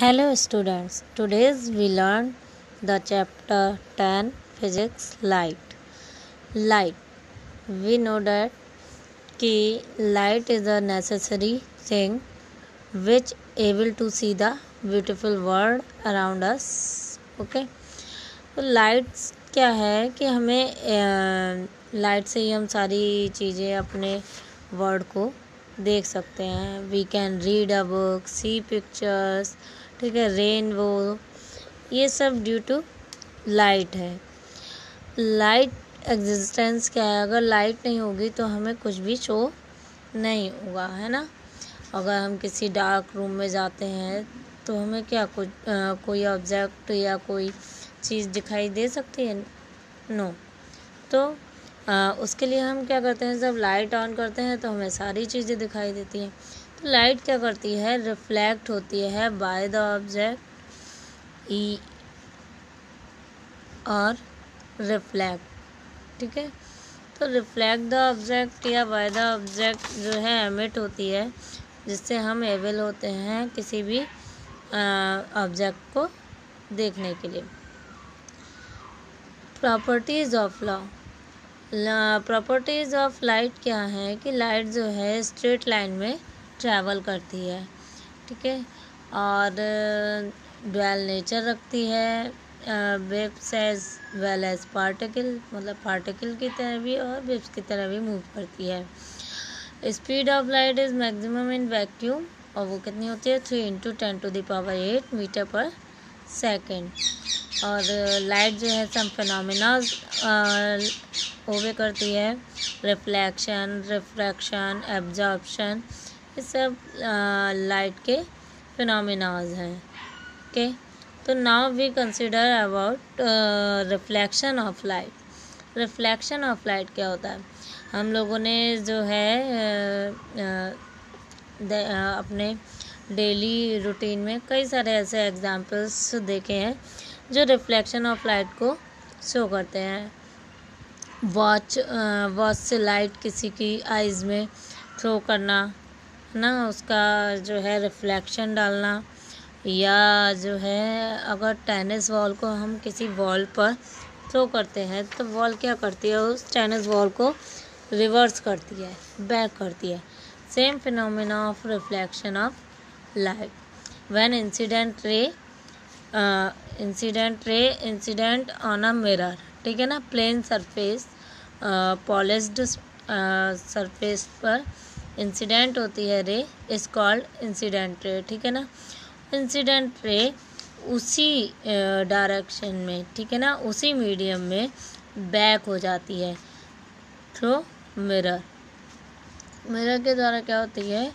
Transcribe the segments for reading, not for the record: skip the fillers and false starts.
Hello students, today we learn the chapter 10 physics light. Light. We know that light is a necessary thing which able to see the beautiful world around us. Okay. तो lights क्या है कि हमें light से ही हम सारी चीज़ें अपने वर्ल्ड को देख सकते हैं. We can read a book, see pictures, ठीक है, रेनबो, ये सब ड्यू टू लाइट है. लाइट एग्जिस्टेंस क्या है, अगर लाइट नहीं होगी तो हमें कुछ भी शो नहीं होगा, है ना. अगर हम किसी डार्क रूम में जाते हैं तो हमें क्या कोई ऑब्जेक्ट या कोई चीज़ दिखाई दे सकती है? नो. तो उसके लिए हम क्या करते हैं, जब लाइट ऑन करते हैं तो हमें सारी चीज़ें दिखाई देती हैं. तो लाइट क्या करती है, रिफ्लेक्ट होती है बाय द ऑब्जेक्ट ई और रिफ्लेक्ट, ठीक है. तो रिफ्लेक्ट द ऑब्जेक्ट या बाय द ऑब्जेक्ट जो है एमिट होती है, जिससे हम एबल होते हैं किसी भी ऑब्जेक्ट को देखने के लिए. Properties of properties of light क्या है कि लाइट जो है स्ट्रेट लाइन में ट्रैवल करती है, ठीक है, और ड्वेल नेचर रखती है, waves as well as particle, मतलब पार्टिकल की तरह भी और वेव्स की तरह भी मूव करती है. Speed of light is maximum in vacuum, और वो कितनी होती है 3 × 10⁸ मीटर पर सेकेंड. और लाइट जो है सम फिनोमिना ओवे करती है, रिफ्लेक्शन, रिफ्रैक्शन, एब्जॉर्प्शन, ये सब लाइट के फिनोमिनाज हैं. ओके. तो now we consider about reflection of light. Reflection of light क्या होता है, हम लोगों ने जो है अपने डेली रूटीन में कई सारे ऐसे एग्जांपल्स देखे हैं जो रिफ्लेक्शन ऑफ लाइट को शो करते हैं. वॉच से लाइट किसी की आइज़ में थ्रो करना, ना, उसका जो है रिफ्लेक्शन डालना, या जो है अगर टेनिस बॉल को हम किसी वॉल पर थ्रो करते हैं तो वॉल क्या करती है, उस टेनिस बॉल को रिवर्स करती है, बैक करती है. Same phenomena of reflection of light. When incident on a mirror, ठीक है ना, प्लेन सरफेस, पॉलिश्ड सरफेस पर इंसिडेंट होती है रे, इज कॉल्ड इंसिडेंट रे, ठीक है ना. इंसिडेंट रे उसी डायरेक्शन में, ठीक है ना, उसी मीडियम में बैक हो जाती है थ्रू मिरर. मिरर के द्वारा क्या होती है,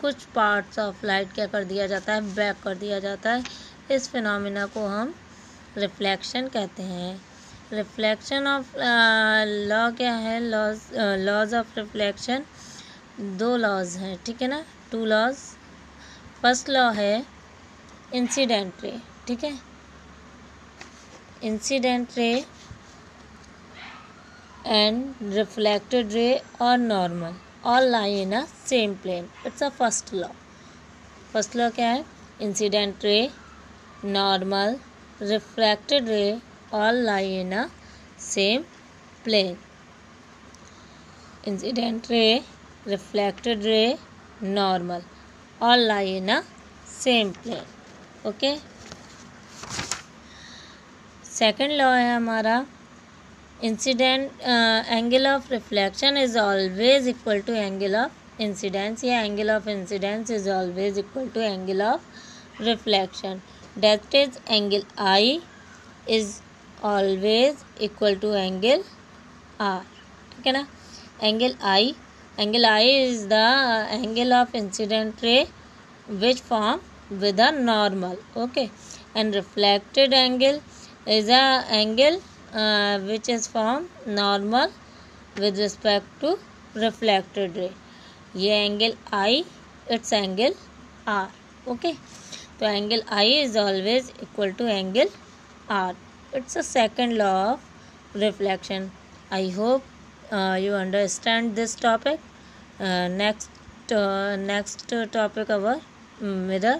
कुछ पार्ट्स ऑफ लाइट क्या कर दिया जाता है, बैक कर दिया जाता है. इस फिनोमिना को हम रिफ्लेक्शन कहते हैं. रिफ्लेक्शन ऑफ लॉ क्या है, लॉज ऑफ रिफ्लेक्शन 2 लॉज हैं, ठीक है ना, 2 लॉज. फर्स्ट लॉ है इंसिडेंट रे, ठीक है. इंसिडेंट रे एंड रिफ्लेक्टेड रे और normal all lie in a same plane. It's a first law. First law क्या है, incident ray, normal, refracted ray all lie in a same plane. Incident ray, reflected ray, normal all lie in a same plane. Okay. Second law है हमारा, incident angle of reflection is always equal to angle of incidence, या angle of incidence is always equal to angle of reflection. That is angle I is always equal to angle R, ठीक है ना. Angle I is the angle of incident ray which form with a normal, okay, and reflected angle is a angle which is formed normal with respect to reflected ray. ये angle I, its angle R, okay. तो angle I is always equal to angle R. It's a second law of reflection. I hope you understand this topic. Next topic our mirror.